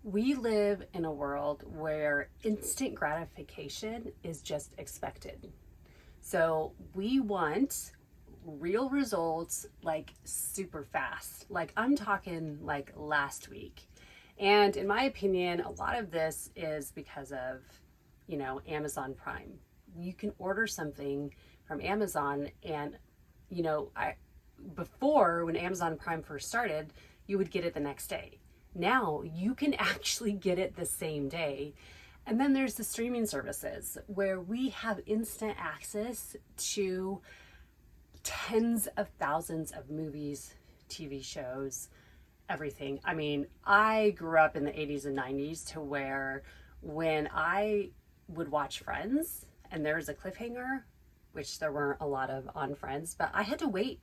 We live in a world where instant gratification is just expected. So we want real results like super fast. Like I'm talking like last week. And in my opinion, a lot of this is because of, Amazon Prime. You can order something from Amazon and, I before when Amazon Prime first started, you would get it the next day. Now you can actually get it the same day. And then there's the streaming services where we have instant access to tens of thousands of movies, TV shows, everything. I mean, I grew up in the 80s and 90s to where when I would watch Friends and there was a cliffhanger, which there weren't a lot of on Friends, but I had to wait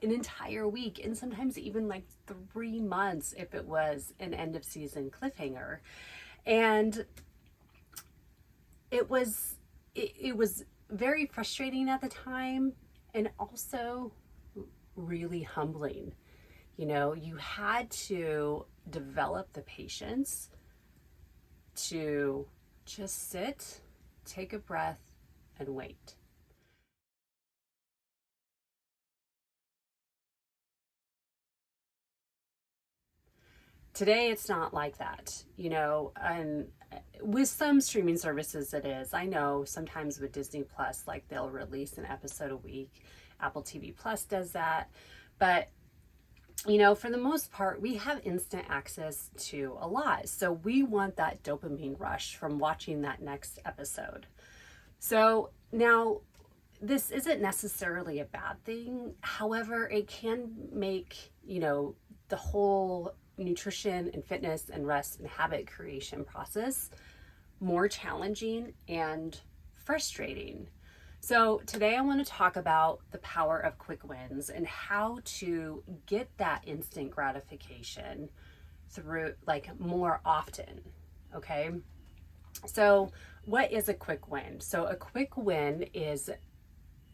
an entire week and sometimes even like 3 months if it was an end of season cliffhanger. And it was very frustrating at the time and also really humbling. You had to develop the patience to just sit, take a breath, and wait. Today, it's not like that, and with some streaming services, it is. I know sometimes with Disney Plus, like they'll release an episode a week. Apple TV Plus does that. But for the most part, we have instant access to a lot. So we want that dopamine rush from watching that next episode. So now, this isn't necessarily a bad thing. However, it can make, the whole nutrition and fitness and rest and habit creation process more challenging and frustrating. So today I want to talk about the power of quick wins and how to get that instant gratification through like more often. Okay. So what is a quick win? So a quick win is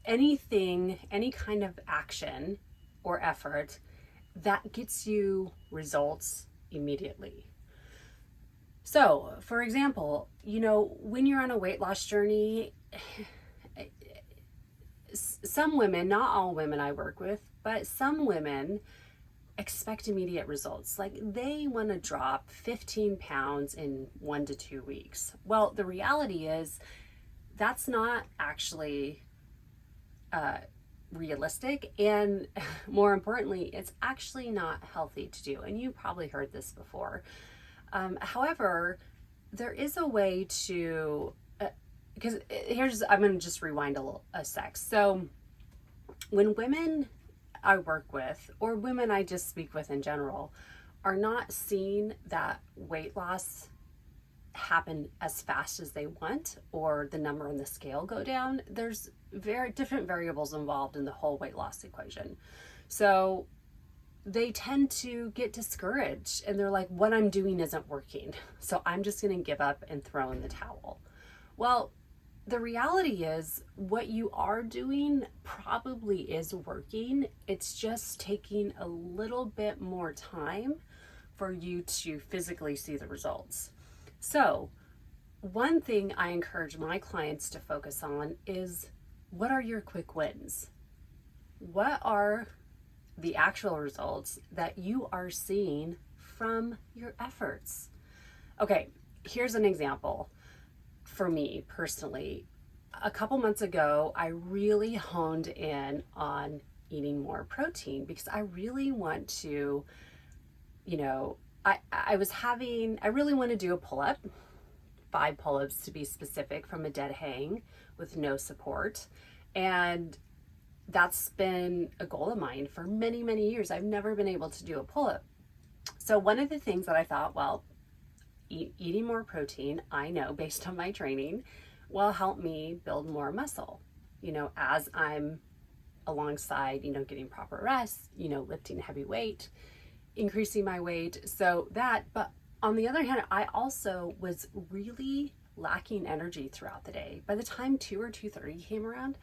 anything, any kind of action or effort that gets you results immediately. So, for example, when you're on a weight loss journey, some women, not all women I work with, but some women expect immediate results. Like they want to drop 15 pounds in 1 to 2 weeks. Well, the reality is that's not actually realistic, and more importantly, it's actually not healthy to do. And you probably heard this before. However, there is a way to, because I'm going to just rewind a sec. So when women I work with, or women I just speak with in general, are not seeing that weight loss happen as fast as they want, or the number on the scale go down, there's very different variables involved in the whole weight loss equation. So they tend to get discouraged and they're like, what I'm doing isn't working, so I'm just going to give up and throw in the towel. Well, the reality is what you are doing probably is working. It's just taking a little bit more time for you to physically see the results. So one thing I encourage my clients to focus on is, what are your quick wins? What are the actual results that you are seeing from your efforts? Okay, here's an example. For me personally, a couple months ago, I really honed in on eating more protein because I really want to, I really want to do a pull-up, 5 pull-ups to be specific, from a dead hang with no support. And that's been a goal of mine for many, many years. I've never been able to do a pull-up. So one of the things that I thought, well, eating more protein, I know based on my training, will help me build more muscle, as I'm alongside, getting proper rest, lifting heavy weight, increasing my weight. So that, but on the other hand, I also was really lacking energy throughout the day. By the time 2 or 2:30 came around,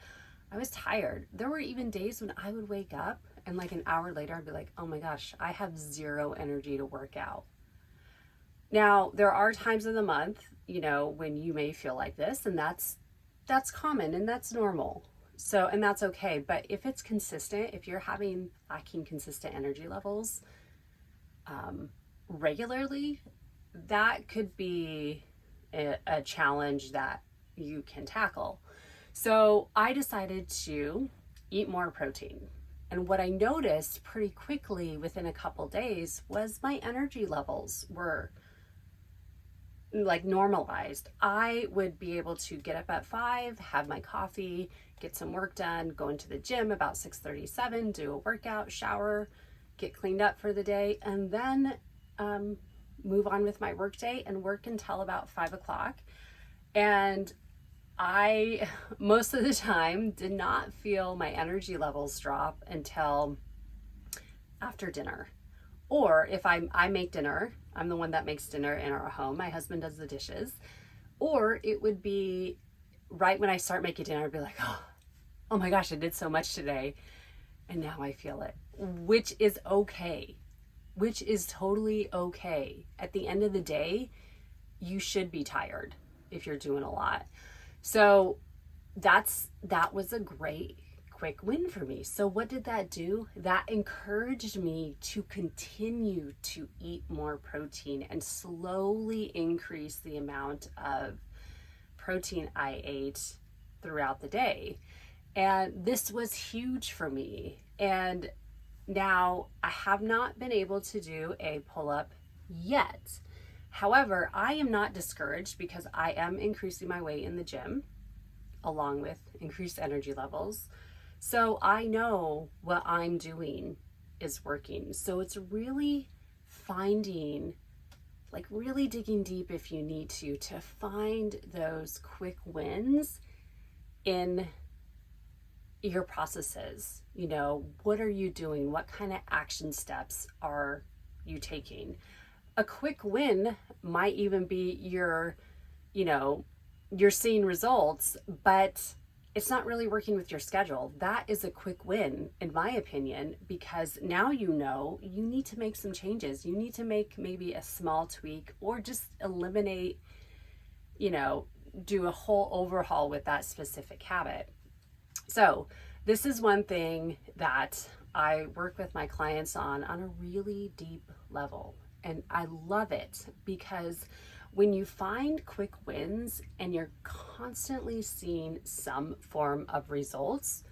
I was tired. There were even days when I would wake up and like an hour later, I'd be like, oh my gosh, I have zero energy to work out. Now, there are times in the month, when you may feel like this, and that's common and that's normal. So, and that's okay. But if it's consistent, if you're lacking consistent energy levels regularly, that could be a challenge that you can tackle. So I decided to eat more protein. And what I noticed pretty quickly within a couple days was my energy levels were like normalized. I would be able to get up at 5, have my coffee, get some work done, go into the gym about 6:37, do a workout, shower, get cleaned up for the day, and then move on with my work day and work until about 5 o'clock. And I, most of the time, did not feel my energy levels drop until after dinner. Or if I make dinner, I'm the one that makes dinner in our home. My husband does the dishes. Or it would be right when I start making dinner, I'd be like, oh my gosh, I did so much today. And now I feel it, which is okay, which is totally okay. At the end of the day, you should be tired if you're doing a lot. So that was a great quick win for me. So what did that do? That encouraged me to continue to eat more protein and slowly increase the amount of protein I ate throughout the day. And this was huge for me. And now I have not been able to do a pull-up yet. However, I am not discouraged because I am increasing my weight in the gym along with increased energy levels. So I know what I'm doing is working. So it's really finding, like really digging deep if you need to find those quick wins in your processes. What are you doing? What kind of action steps are you taking? A quick win might even be you're seeing results, but it's not really working with your schedule. That is a quick win, in my opinion, because now you need to make some changes. You need to make maybe a small tweak or just eliminate, do a whole overhaul with that specific habit. So this is one thing that I work with my clients on a really deep level. And I love it because when you find quick wins and you're constantly seeing some form of results,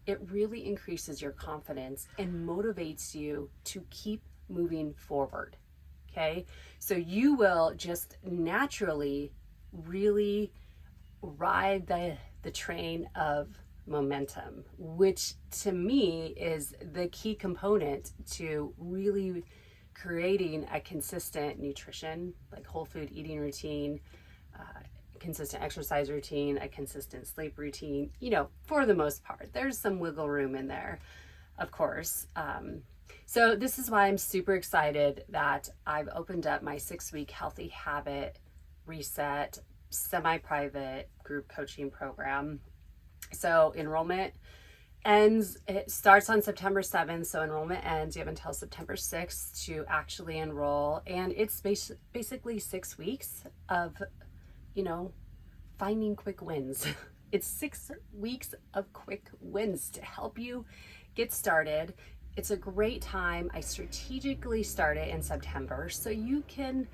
it really increases your confidence and motivates you to keep moving forward. Okay? So you will just naturally really ride the train of momentum, which to me is the key component to really creating a consistent nutrition, like whole food eating routine, consistent exercise routine, a consistent sleep routine, for the most part. There's some wiggle room in there, of course. So this is why I'm super excited that I've opened up my 6-week healthy habit reset, semi-private group coaching program. So it starts on September 7th, so enrollment ends. You have until September 6th to actually enroll. And it's basically 6 weeks of, finding quick wins. It's 6 weeks of quick wins to help you get started. It's a great time. I strategically started in September so you can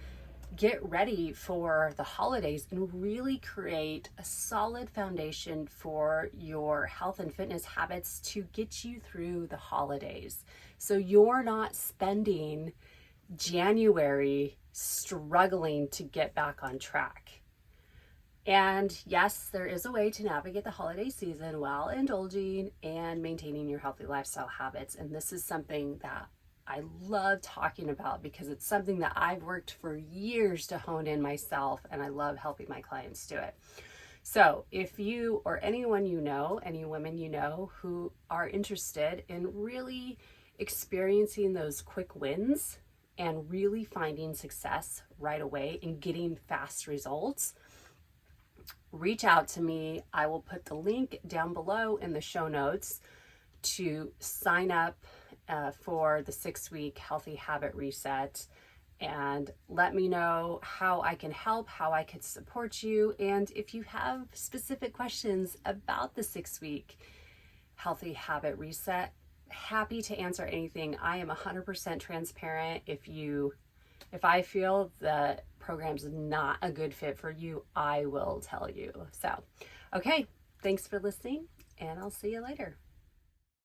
get ready for the holidays and really create a solid foundation for your health and fitness habits to get you through the holidays. So you're not spending January struggling to get back on track. And yes, there is a way to navigate the holiday season while indulging and maintaining your healthy lifestyle habits. And this is something that I love talking about because it's something that I've worked for years to hone in myself, and I love helping my clients do it. So if you or anyone any women who are interested in really experiencing those quick wins and really finding success right away and getting fast results, reach out to me. I will put the link down below in the show notes to sign up for the 6-week healthy habit reset. and let me know how I can help, how I could support you. And if you have specific questions about the 6-week healthy habit reset, happy to answer anything. I am 100% transparent. If I feel the program's not a good fit for you, I will tell you. So, okay, thanks for listening, and I'll see you later.